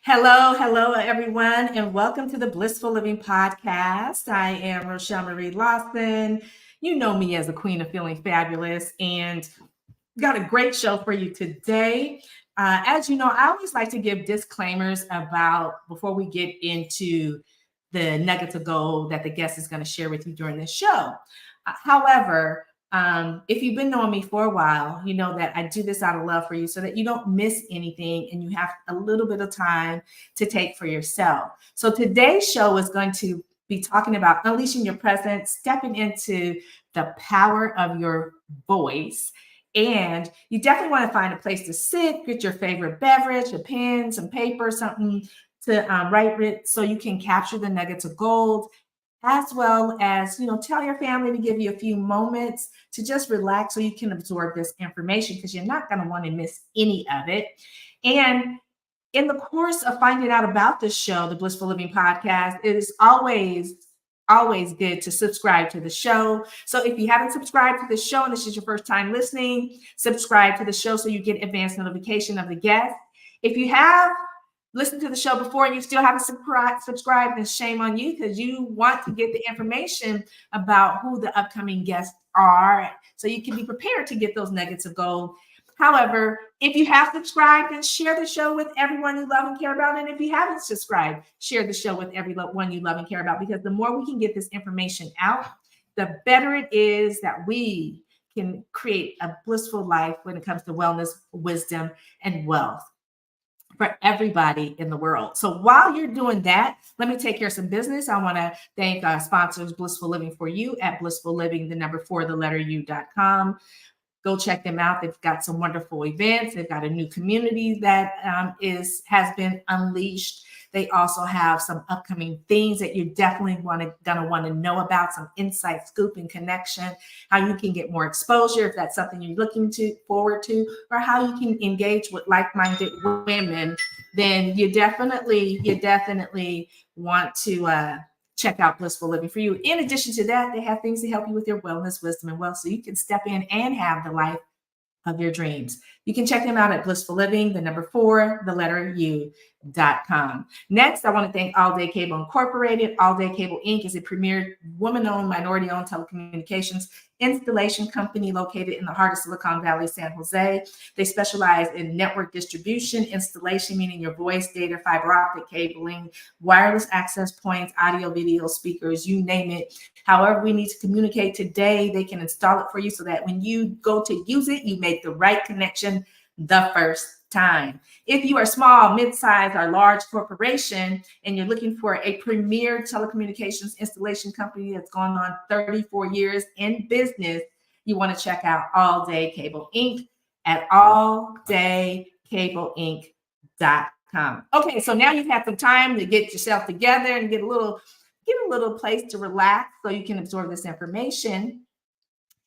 Hello, everyone, and welcome to the Blissful Living Podcast. I am Rochel Marie Lawson. You know me as the Queen of Feeling Fabulous, and got a great show for you today. As you know, I always like to give disclaimers about before we get into the nuggets of gold that the guest is going to share with you during this show. However, if you've been knowing me for a while, you know that I do this out of love for you so that you don't miss anything and you have a little bit of time to take for yourself. So today's show is going to be talking about unleashing your presence, stepping into the power of your voice. And you definitely want to find a place to sit, get your favorite beverage, a pen, some paper, something to write with so you can capture the nuggets of gold, as well as, tell your family to give you a few moments to just relax so you can absorb this information because you're not going to want to miss any of it. And in the course of finding out about this show, the Blissful Living Podcast, it is always good to subscribe to the show. So if you haven't subscribed to the show and this is your first time listening, subscribe to the show so you get advanced notification of the guest. If you have listened to the show before and you still haven't subscribed, then shame on you because you want to get the information about who the upcoming guests are so you can be prepared to get those nuggets of gold. However, if you have subscribed, then share the show with everyone you love and care about. And if you haven't subscribed, share the show with everyone you love and care about, because the more we can get this information out, the better it is that we can create a blissful life when it comes to wellness, wisdom, and wealth for everybody in the world. So while you're doing that, let me take care of some business. I want to thank our sponsors, Blissful Living for You at Blissful Living, the number 4, the letter U.com. Go check them out. They've got some wonderful events. They've got a new community that has been unleashed. They also have some upcoming things that you're definitely gonna want to know about, some insight, scoop, and connection, how you can get more exposure if that's something you're looking forward to, or how you can engage with like-minded women. Then you definitely want to check out Blissful Living for You. In addition to that, they have things to help you with your wellness, wisdom, and wealth so you can step in and have the life of your dreams. You can check them out at Blissful Living, the number 4, the letter U.com. Next, I want to thank All Day Cable Incorporated. All Day Cable Inc. is a premier woman-owned, minority-owned telecommunications installation company located in the heart of Silicon Valley, San Jose. They specialize in network distribution, installation, meaning your voice, data, fiber optic cabling, wireless access points, audio, video, speakers, you name it. However we need to communicate today, they can install it for you so that when you go to use it, you make the right connection the first time. If you are small, mid-sized, or large corporation, and you're looking for a premier telecommunications installation company that's gone on 34 years in business, you want to check out All Day Cable Inc. at alldaycableinc.com. Okay, so now you've had some time to get yourself together and get a little place to relax so you can absorb this information.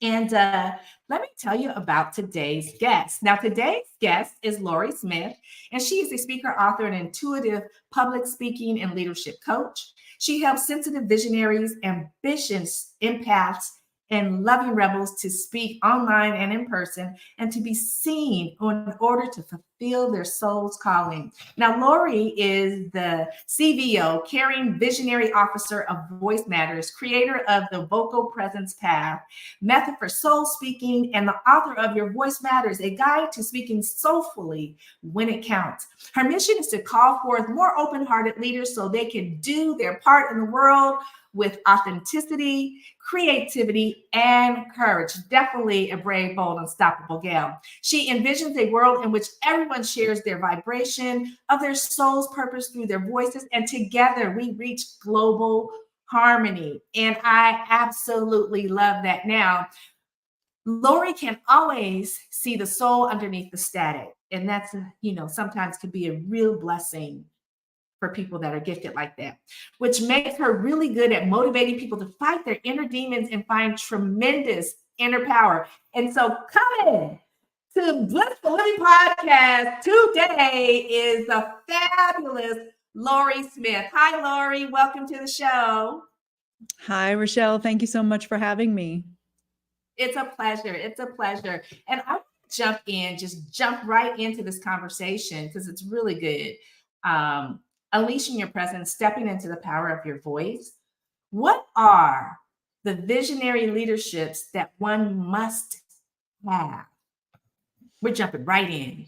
And let me tell you about today's guest. Now, today's guest is Lauri Smith, and she is a speaker, author, and intuitive public speaking and leadership coach. She helps sensitive visionaries, ambitious empaths, and loving rebels to speak online and in person and to be seen in order to fulfill their soul's calling. Now, Lauri is the CVO, Caring Visionary Officer of Voice Matters, creator of the Vocal Presence Path, Method for Soul Speaking, and the author of Your Voice Matters, a guide to speaking soulfully when it counts. Her mission is to call forth more open-hearted leaders so they can do their part in the world with authenticity, creativity, and courage. Definitely a brave, bold, unstoppable gal. She envisions a world in which everyone shares their vibration of their soul's purpose through their voices, and together we reach global harmony. And I absolutely love that. Now, Lauri can always see the soul underneath the static. And that's, sometimes can be a real blessing for people that are gifted like that, which makes her really good at motivating people to fight their inner demons and find tremendous inner power. And so coming to Blissful Living Podcast today is the fabulous Lauri Smith. Hi, Lauri. Welcome to the show. Hi, Rochelle. Thank you so much for having me. It's a pleasure. And I want to jump right into this conversation because it's really good. unleashing your presence, stepping into the power of your voice. What are the visionary leaderships that one must have? We're jumping right in.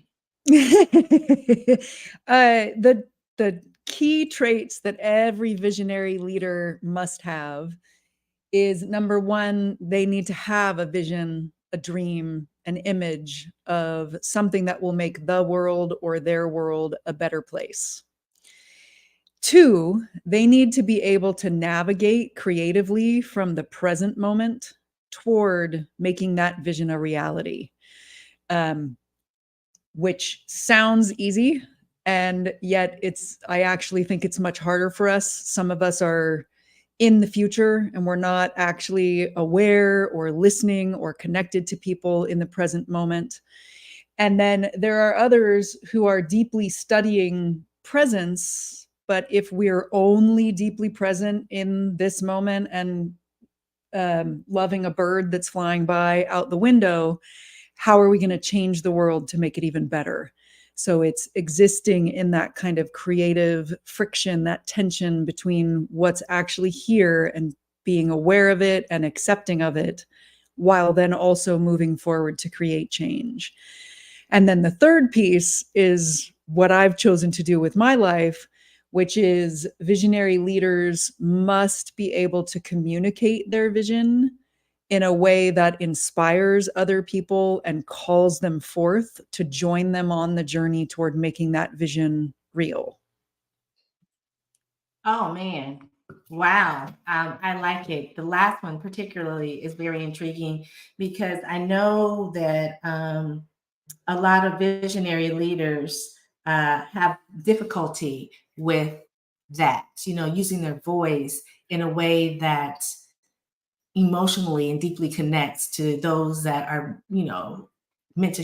The key traits that every visionary leader must have is, number one, they need to have a vision, a dream, an image of something that will make the world or their world a better place. Two, they need to be able to navigate creatively from the present moment toward making that vision a reality, which sounds easy. And yet I actually think it's much harder for us. Some of us are in the future and we're not actually aware or listening or connected to people in the present moment. And then there are others who are deeply studying presence. But if we're only deeply present in this moment and loving a bird that's flying by out the window, how are we going to change the world to make it even better? So it's existing in that kind of creative friction, that tension between what's actually here and being aware of it and accepting of it, while then also moving forward to create change. And then the third piece is what I've chosen to do with my life, which is visionary leaders must be able to communicate their vision in a way that inspires other people and calls them forth to join them on the journey toward making that vision real. Oh, man. Wow. I like it. The last one particularly is very intriguing because I know that a lot of visionary leaders have difficulty with that, using their voice in a way that emotionally and deeply connects to those that are, meant to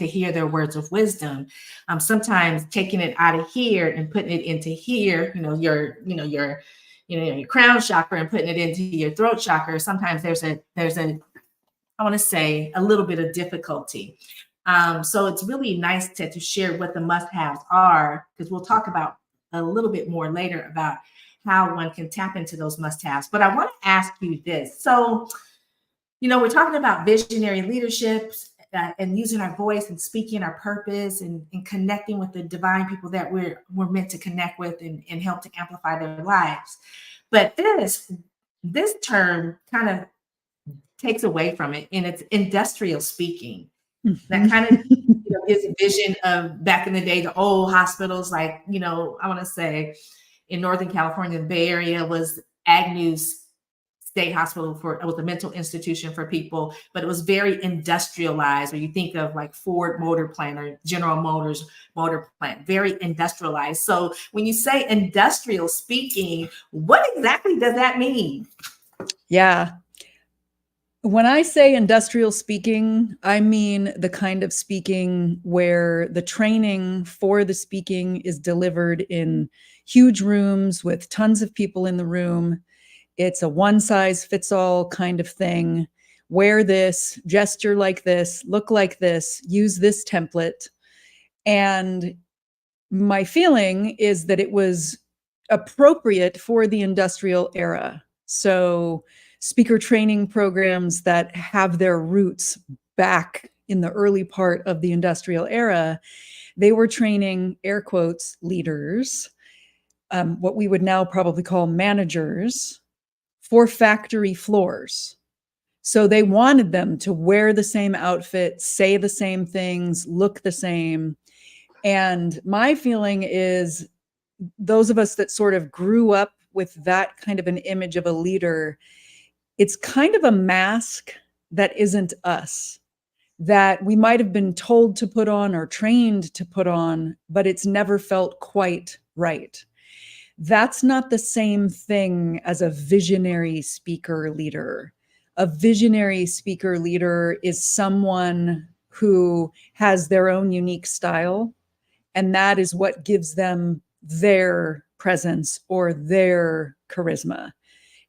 hear their words of wisdom. Sometimes taking it out of here and putting it into here, your crown chakra and putting it into your throat chakra. Sometimes there's a I want to say a little bit of difficulty. So it's really nice to share what the must-haves are, because we'll talk about a little bit more later about how one can tap into those must-haves. But I want to ask you this. So, we're talking about visionary leadership and using our voice and speaking our purpose and connecting with the divine people that we're meant to connect with and help to amplify their lives. But this term kind of takes away from it, and it's industrial speaking. That kind of gives a vision of back in the day, the old hospitals, like, I want to say in Northern California, the Bay Area was Agnew's State Hospital. It was a mental institution for people, but it was very industrialized. Or you think of like Ford Motor Plant or General Motors Motor Plant, very industrialized. So when you say industrial speaking, what exactly does that mean? Yeah. When I say industrial speaking, I mean the kind of speaking where the training for the speaking is delivered in huge rooms with tons of people in the room. It's a one-size-fits-all kind of thing. Wear this, gesture like this, look like this, use this template. And my feeling is that it was appropriate for the industrial era. So speaker training programs that have their roots back in the early part of the industrial era, they were training, air quotes, leaders, what we would now probably call managers, for factory floors. So they wanted them to wear the same outfit, say the same things, look the same. And my feeling is those of us that sort of grew up with that kind of an image of a leader, it's kind of a mask that isn't us, that we might have been told to put on or trained to put on, but it's never felt quite right. That's not the same thing as a visionary speaker leader. A visionary speaker leader is someone who has their own unique style, and that is what gives them their presence or their charisma.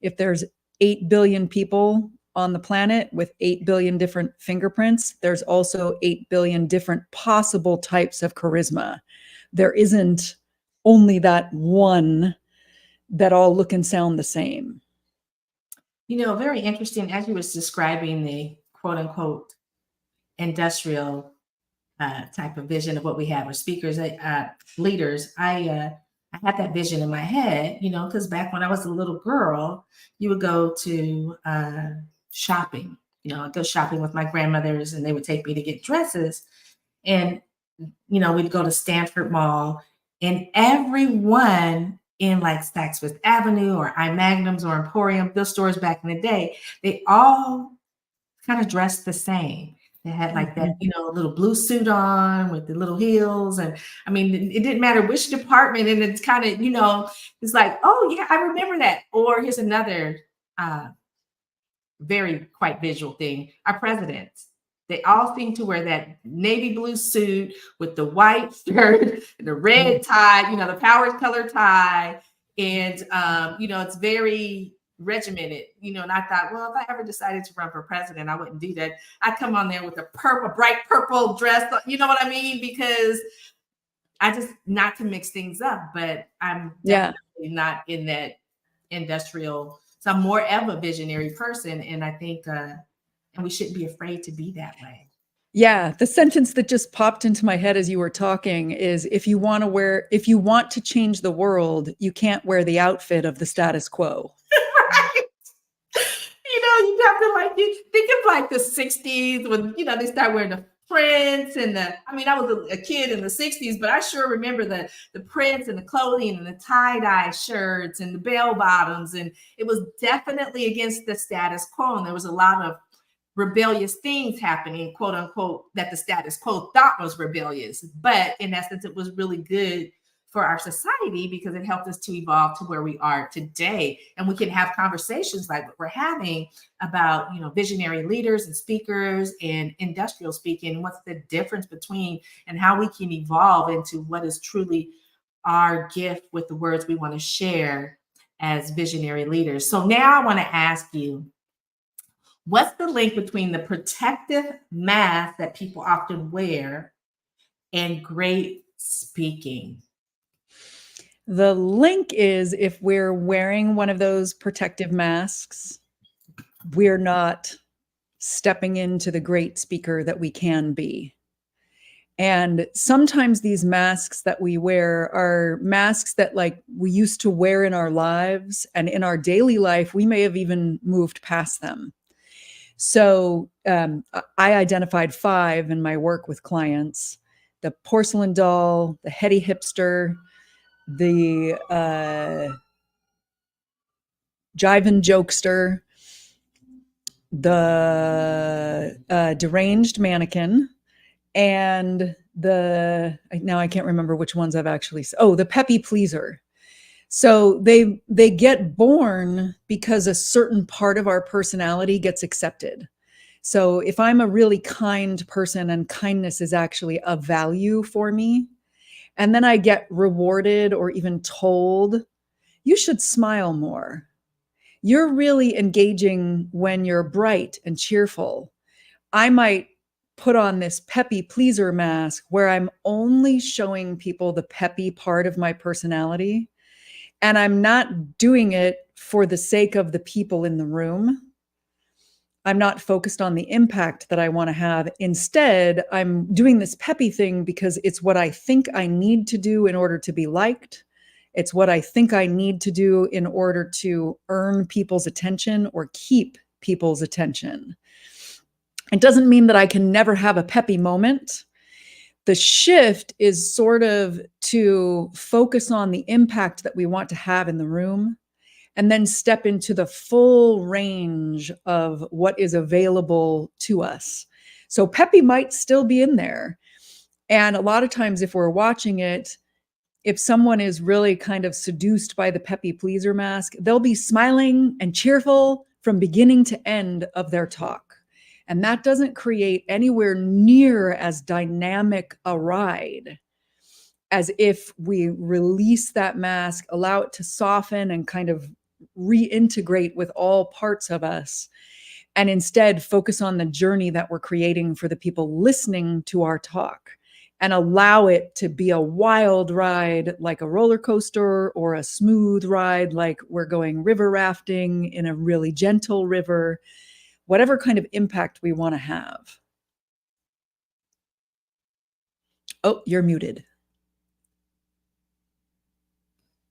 If there's 8 billion people on the planet with 8 billion different fingerprints, there's also 8 billion different possible types of charisma. There isn't only that one that all look and sound the same. Very interesting. As you was describing the quote unquote industrial type of vision of what we have as speakers, leaders, I had that vision in my head, because back when I was a little girl, you would go to shopping. I'd go shopping with my grandmothers, and they would take me to get dresses, and we'd go to Stanford Mall, and everyone in like Saks Fifth Avenue or I Magnums or Emporium, those stores back in the day, they all kind of dressed the same. They had like that, little blue suit on with the little heels. And I mean, it didn't matter which department. And it's kind of, it's like, oh yeah, I remember that. Or here's another very quite visual thing. Our presidents, they all seem to wear that navy blue suit with the white shirt, the red tie, the power color tie. And, it's very regimented, and I thought, well, if I ever decided to run for president, I wouldn't do that. I'd come on there with a bright purple dress, you know what I mean? Because I just, not to mix things up, but I'm definitely not in that industrial. So I'm more of a visionary person. And I think, and we shouldn't be afraid to be that way. Yeah. The sentence that just popped into my head as you were talking is, if you want to change the world, you can't wear the outfit of the status quo. Right. You have to you think of like the 60s when, they start wearing the prints and I was a kid in the 60s, but I sure remember the prints and the clothing and the tie-dye shirts and the bell bottoms. And it was definitely against the status quo. And there was a lot of rebellious things happening, quote unquote, that the status quo thought was rebellious. But in essence, it was really good for our society because it helped us to evolve to where we are today. And we can have conversations like what we're having about, visionary leaders and speakers and industrial speaking, and what's the difference between, and how we can evolve into what is truly our gift with the words we want to share as visionary leaders. So now I want to ask you, what's the link between the protective mask that people often wear and great speaking? The link is, if we're wearing one of those protective masks, we're not stepping into the great speaker that we can be. And sometimes these masks that we wear are masks that we used to wear in our lives, and in our daily life, we may have even moved past them. So I identified 5 in my work with clients: the porcelain doll, the heady hipster, the jivin' jokester, the deranged mannequin, and now I can't remember which ones I've actually, the peppy pleaser. So they get born because a certain part of our personality gets accepted. So if I'm a really kind person and kindness is actually a value for me, and then I get rewarded or even told, you should smile more. You're really engaging when you're bright and cheerful. I might put on this peppy pleaser mask where I'm only showing people the peppy part of my personality. And I'm not doing it for the sake of the people in the room. I'm not focused on the impact that I want to have. Instead, I'm doing this peppy thing because it's what I think I need to do in order to be liked. It's what I think I need to do in order to earn people's attention or keep people's attention. It doesn't mean that I can never have a peppy moment. The shift is sort of to focus on the impact that we want to have in the room, and then step into the full range of what is available to us. So peppy might still be in there. And a lot of times if we're watching it, if someone is really kind of seduced by the peppy pleaser mask, they'll be smiling and cheerful from beginning to end of their talk. And that doesn't create anywhere near as dynamic a ride as if we release that mask, allow it to soften and kind of reintegrate with all parts of us, and instead focus on the journey that we're creating for the people listening to our talk. and allow it to be a wild ride like a roller coaster, or a smooth ride like we're going river rafting in a really gentle river, whatever kind of impact we want to have. Oh, you're muted.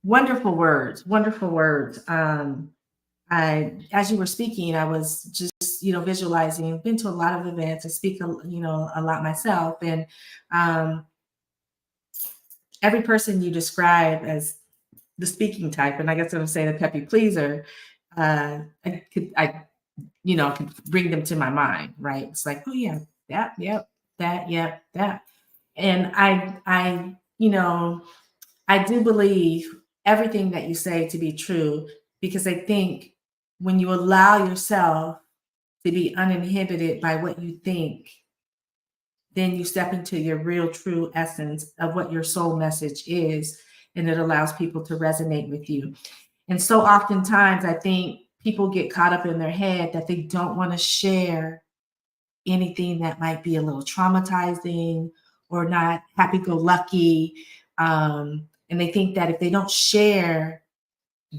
Wonderful words, wonderful words. As you were speaking, I was just, visualizing. Been to a lot of events. I speak, a lot myself, and every person you describe as the speaking type, and I guess I would say the peppy pleaser, I could bring them to my mind, right? It's like, oh yeah, that, yep, that, yep, that, and I do believe everything that you say to be true, because I think when you allow yourself to be uninhibited by what you think, then you step into your real true essence of what your soul message is, and it allows people to resonate with you. And so oftentimes I think people get caught up in their head that they don't want to share anything that might be a little traumatizing or not happy go lucky. And they think that if they don't share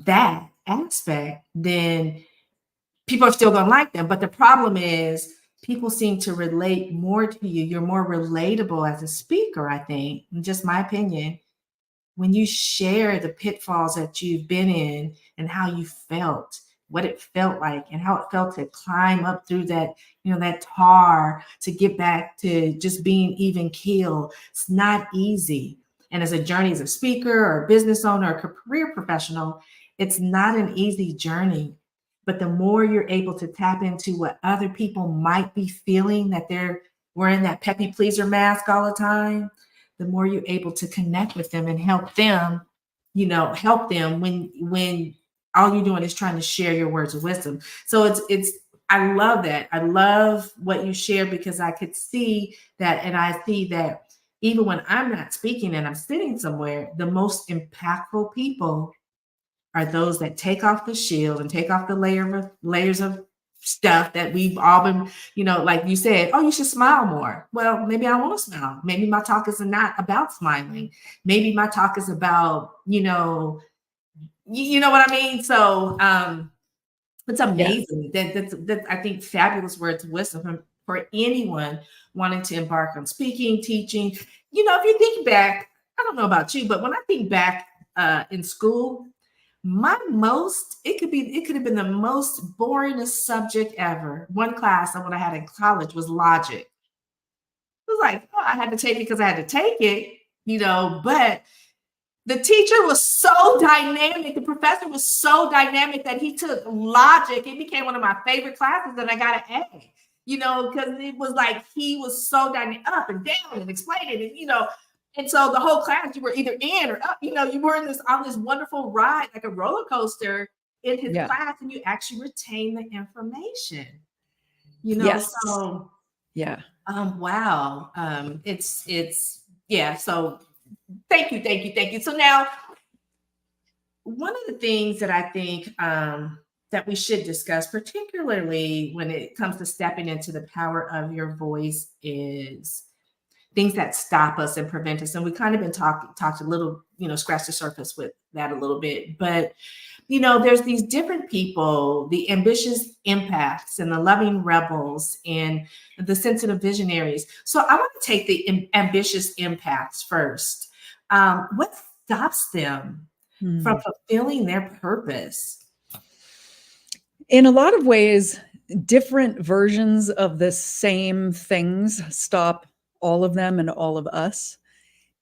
that aspect, then people are still going to like them. But the problem is, people seem to relate more to you. You're more relatable as a speaker, I think, in just my opinion, when you share the pitfalls that you've been in and how you felt, what it felt like, and how it felt to climb up through that, that tar to get back to just being even keel. It's not easy. And as a journey as a speaker or a business owner or a career professional, it's not an easy journey. But the more you're able to tap into what other people might be feeling, that they're wearing that peppy pleaser mask all the time, the more you're able to connect with them and help them, when all you're doing is trying to share your words of wisdom. So it's I love that. I love what you share, because I could see that, and I see that even when I'm not speaking and I'm sitting somewhere, the most impactful people are those that take off the shield and take off the layers of stuff that we've all been, like you said, oh, you should smile more. Well, maybe I want to smile. Maybe my talk is not about smiling. Maybe my talk is about, you know what I mean? So it's amazing. That I think fabulous words of wisdom for anyone wanting to embark on speaking, teaching. If you think back, I don't know about you, but when I think back in school, it could have been the most boringest subject ever. One class that I had in college was logic. It was like, oh, I had to take it because I had to take it, but the teacher was so dynamic. The professor was so dynamic that he took logic. It became one of my favorite classes, and I got an A, because it was like he was so dynamic, up and down and explaining it, and so the whole class, you were either in or up, you were on this wonderful ride, like a roller coaster in his class, and you actually retain the information, Yes. so yeah. Wow. Yeah. So thank you. So now, one of the things that I think that we should discuss, particularly when it comes to stepping into the power of your voice, is things that stop us and prevent us. And we kind of been talked a little, scratch the surface with that a little bit. But, there's these different people, the ambitious empaths and the loving rebels and the sensitive visionaries. So I want to take the ambitious empaths first. What stops them from fulfilling their purpose? In a lot of ways, different versions of the same things stop all of them and all of us.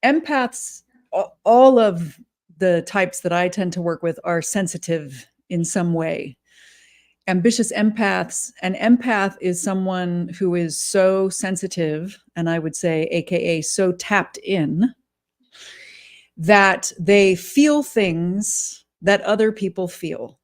Empaths, all of the types that I tend to work with, are sensitive in some way. Ambitious empaths, an empath is someone who is so sensitive, and I would say, AKA, so tapped in, that they feel things that other people feel.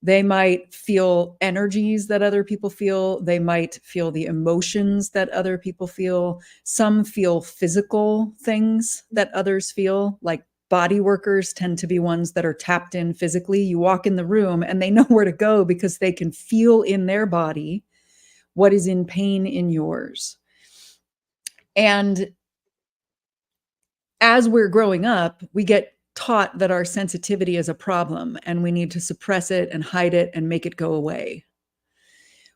They might feel energies that other people feel. They might feel the emotions that other people feel. Some feel physical things that others feel, like body workers tend to be ones that are tapped in physically. You walk in the room and they know where to go because they can feel in their body what is in pain in yours. And as we're growing up, we get taught that our sensitivity is a problem and we need to suppress it and hide it and make it go away.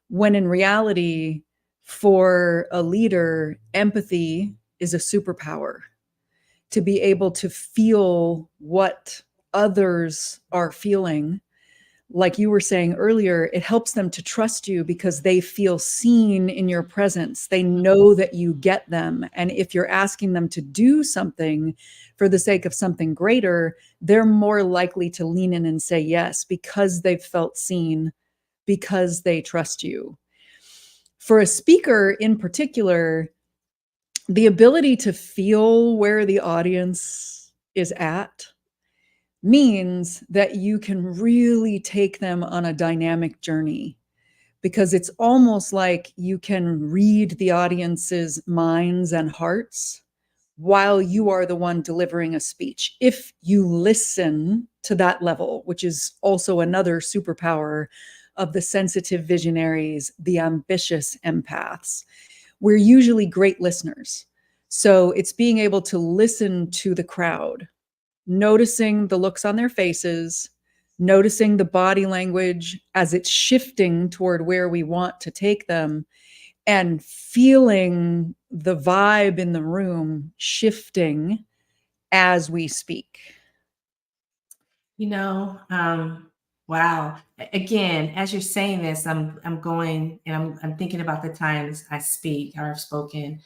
When in reality, for a leader, empathy is a superpower. To be able to feel what others are feeling, like you were saying earlier, it helps them to trust you because they feel seen in your presence. They know that you get them. And if you're asking them to do something for the sake of something greater, they're more likely to lean in and say yes because they've felt seen, because they trust you. For a speaker in particular, the ability to feel where the audience is at means that you can really take them on a dynamic journey, because it's almost like you can read the audience's minds and hearts while you are the one delivering a speech. If you listen to that level, which is also another superpower of the sensitive visionaries, the ambitious empaths, we're usually great listeners. So it's being able to listen to the crowd, noticing the looks on their faces, noticing the body language as it's shifting toward where we want to take them, and feeling the vibe in the room shifting as we speak. Wow. Again, as you're saying this, I'm going and I'm thinking about the times I speak or I've spoken,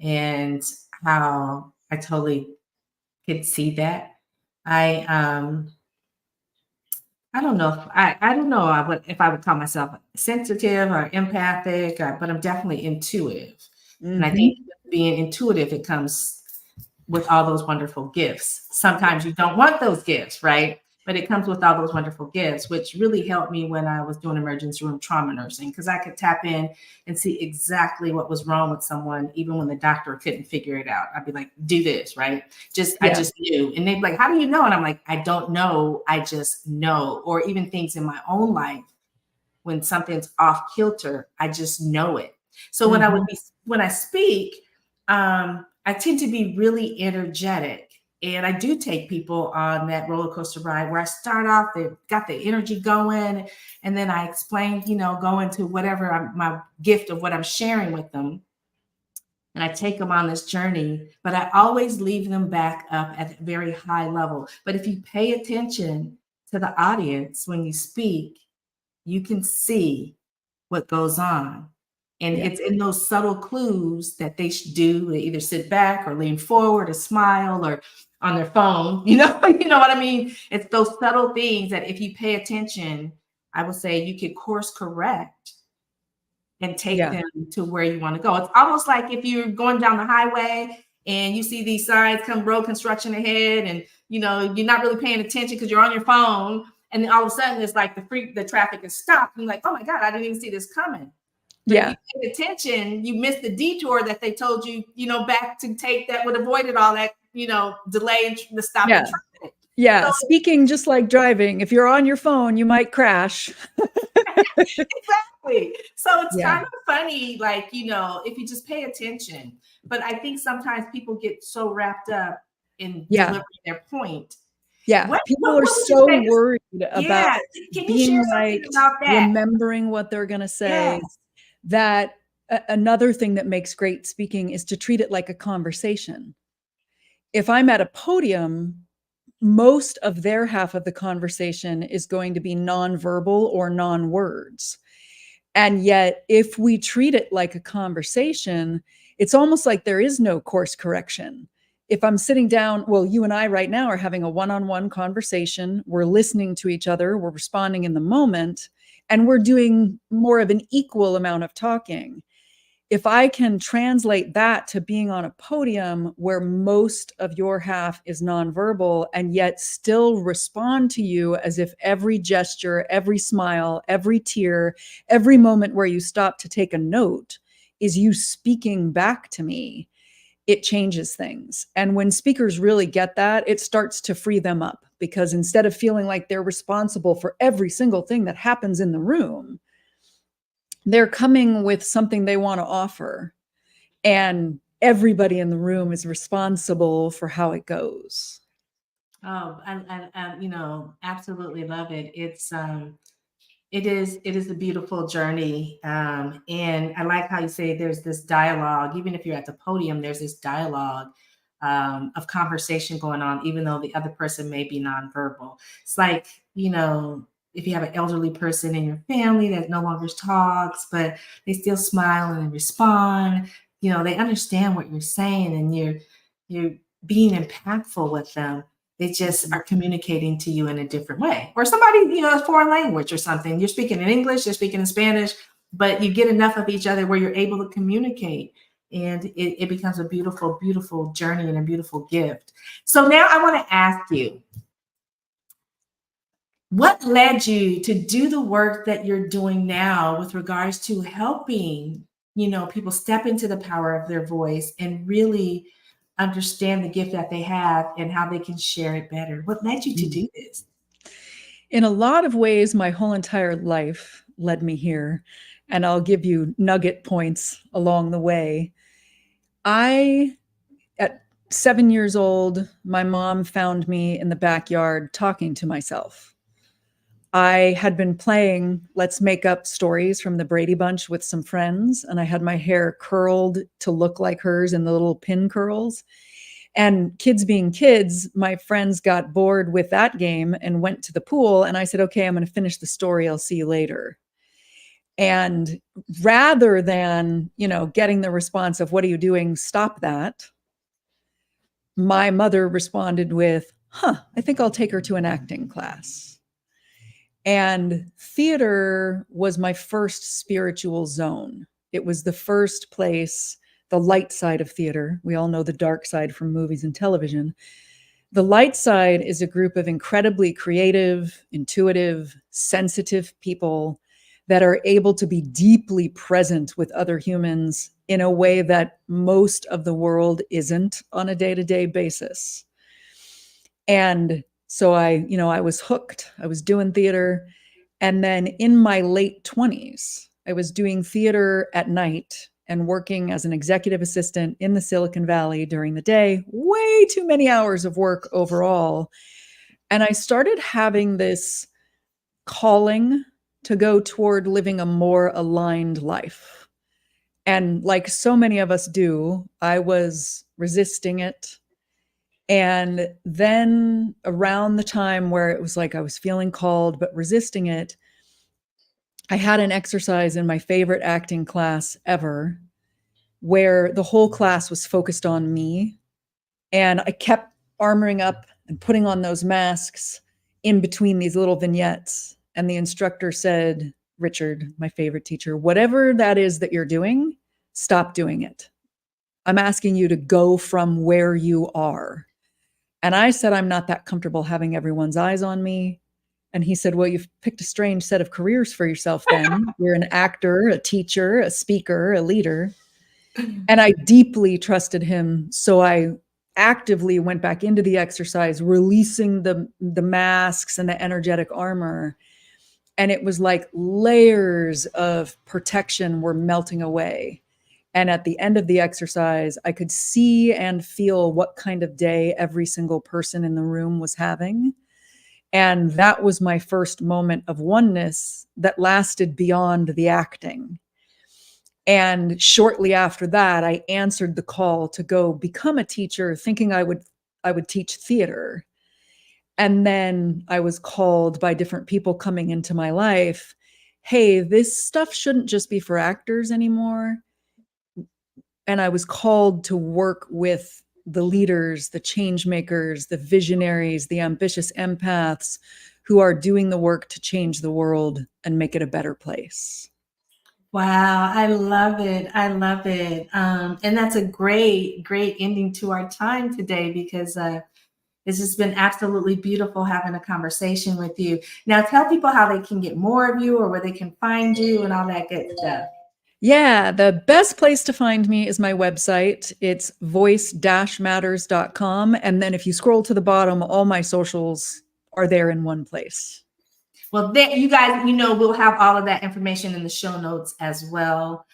and how I totally could see that. I I don't know if I don't know if I would call myself sensitive or empathic, but I'm definitely intuitive. And I think Mm-hmm. being intuitive, it comes with all those wonderful gifts. Sometimes you don't want those gifts, right? But it comes with all those wonderful gifts, which really helped me when I was doing emergency room trauma nursing, because I could tap in and see exactly what was wrong with someone, even when the doctor couldn't figure it out. I'd be like, do this, right? I Yeah. just knew. And they'd be like, how do you know? And I'm like, I don't know. I just know. Or even things in my own life, when something's off kilter, I just know it. So Mm-hmm. when I speak, I tend to be really energetic. And I do take people on that roller coaster ride where I start off, they've got the energy going, and then I explain, go into whatever my gift of what I'm sharing with them. And I take them on this journey, but I always leave them back up at a very high level. But if you pay attention to the audience when you speak, you can see what goes on. And Yeah. it's in those subtle clues that they should do. They either sit back or lean forward or smile or on their phone, you know what I mean? It's those subtle things that if you pay attention, I would say you could course correct and take Yeah. them to where you want to go. It's almost like if you're going down the highway and you see these signs come road construction ahead, and you're not really paying attention because you're on your phone, and then all of a sudden it's like the traffic is stopped. And you're like, oh my God, I didn't even see this coming. But if Yeah. you paid attention, you missed the detour that they told you, back to take, that would have avoided all that, delay and the stop in Yeah. traffic. Yeah. So Speaking just like driving, if you're on your phone, you might crash. exactly. So it's Yeah. kind of funny, like, if you just pay attention. But I think sometimes people get so wrapped up in Yeah. delivering their point. Yeah. People are What would you so say is, worried about yeah, can you share being something liked, about that? remembering what they're going to say, Yes. that another thing that makes great speaking is to treat it like a conversation. If I'm at a podium, most of their half of the conversation is going to be nonverbal or non-words. And yet, if we treat it like a conversation, it's almost like there is no course correction. If I'm sitting down, well, you and I right now are having a one-on-one conversation. We're listening to each other. We're responding in the moment, and we're doing more of an equal amount of talking. If I can translate that to being on a podium where most of your half is nonverbal and yet still respond to you as if every gesture, every smile, every tear, every moment where you stop to take a note is you speaking back to me, it changes things. And when speakers really get that, it starts to free them up, because instead of feeling like they're responsible for every single thing that happens in the room, they're coming with something they want to offer. And everybody in the room is responsible for how it goes. Oh, absolutely love it. It is a beautiful journey. And I like how you say there's this dialogue, even if you're at the podium, there's this dialogue of conversation going on, even though the other person may be nonverbal. It's like, if you have an elderly person in your family that no longer talks, but they still smile and respond, they understand what you're saying, and you're being impactful with them. They just are communicating to you in a different way. Or somebody, a foreign language or something. You're speaking in English, you're speaking in Spanish, but you get enough of each other where you're able to communicate. And it becomes a beautiful, beautiful journey and a beautiful gift. So now I want to ask you, what led you to do the work that you're doing now with regards to helping, people step into the power of their voice and really understand the gift that they have and how they can share it better? What led you to do this? In a lot of ways, my whole entire life led me here, and I'll give you nugget points along the way. At 7 years old, my mom found me in the backyard talking to myself. I had been playing Let's Make Up Stories from the Brady Bunch with some friends, and I had my hair curled to look like hers in the little pin curls. And kids being kids, my friends got bored with that game and went to the pool. And I said, okay, I'm going to finish the story. I'll see you later. And rather than, getting the response of, what are you doing? Stop that. My mother responded with, I think I'll take her to an acting class. And theater was my first spiritual zone. It was the first place, the light side of theater. We all know the dark side from movies and television. The light side is a group of incredibly creative, intuitive, sensitive people that are able to be deeply present with other humans in a way that most of the world isn't on a day-to-day basis. And so I was hooked. I was doing theater. And then in my late 20s, I was doing theater at night and working as an executive assistant in the Silicon Valley during the day, way too many hours of work overall. And I started having this calling to go toward living a more aligned life. And like so many of us do, I was resisting it. And then around the time where it was like I was feeling called but resisting it, I had an exercise in my favorite acting class ever where the whole class was focused on me. And I kept armoring up and putting on those masks in between these little vignettes. And the instructor said, Richard, my favorite teacher, whatever that is that you're doing, stop doing it. I'm asking you to go from where you are. And I said, I'm not that comfortable having everyone's eyes on me. And he said, well, you've picked a strange set of careers for yourself then. You're an actor, a teacher, a speaker, a leader. And I deeply trusted him. So I actively went back into the exercise, releasing the masks and the energetic armor. And it was like layers of protection were melting away. And at the end of the exercise, I could see and feel what kind of day every single person in the room was having. And that was my first moment of oneness that lasted beyond the acting. And shortly after that, I answered the call to go become a teacher, thinking I would teach theater. And then I was called by different people coming into my life, hey, this stuff shouldn't just be for actors anymore. And I was called to work with the leaders, the change makers, the visionaries, the ambitious empaths who are doing the work to change the world and make it a better place. Wow, I love it. I love it. And that's a great, great ending to our time today, because it's just been absolutely beautiful having a conversation with you. Now, tell people how they can get more of you or where they can find you and all that good stuff. Yeah, the best place to find me is my website. It's voice-matters.com. And then if you scroll to the bottom, all my socials are there in one place. Well, you guys, we'll have all of that information in the show notes as well.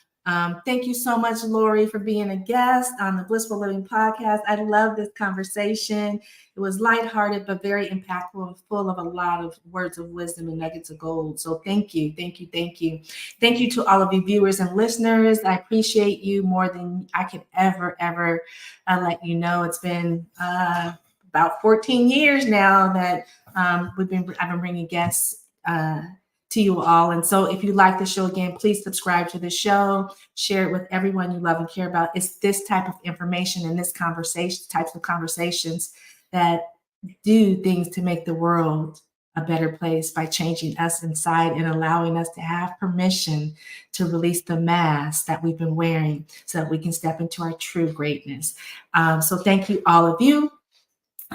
Thank you so much, Lauri, for being a guest on the Blissful Living podcast. I love this conversation. It was lighthearted, but very impactful and full of a lot of words of wisdom and nuggets of gold. So thank you, thank you, thank you. Thank you to all of you viewers and listeners. I appreciate you more than I could ever let you know. It's been about 14 years now that I've been bringing guests to you all. And so if you like the show, again, please subscribe to the show, share it with everyone you love and care about. It's this type of information and this conversation, types of conversations that do things to make the world a better place by changing us inside and allowing us to have permission to release the mask that we've been wearing so that we can step into our true greatness. So thank you, all of you.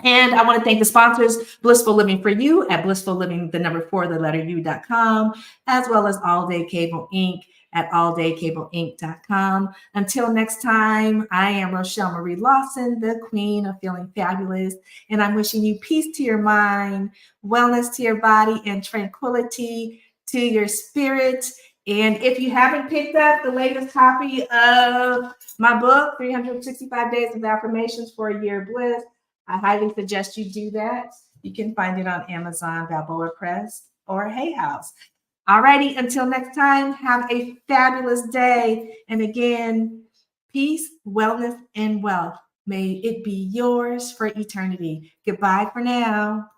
And I want to thank the sponsors, Blissful Living for You at blissfulliving4u.com, as well as All Day Cable Inc. at alldaycableinc.com. Until next time, I am Rochel Marie Lawson, the queen of feeling fabulous, and I'm wishing you peace to your mind, wellness to your body, and tranquility to your spirit. And if you haven't picked up the latest copy of my book, 365 Days of Affirmations for a Year of Bliss, I highly suggest you do that. You can find it on Amazon, Balboa Press, or Hay House. Alrighty, until next time, have a fabulous day. And again, peace, wellness, and wealth. May it be yours for eternity. Goodbye for now.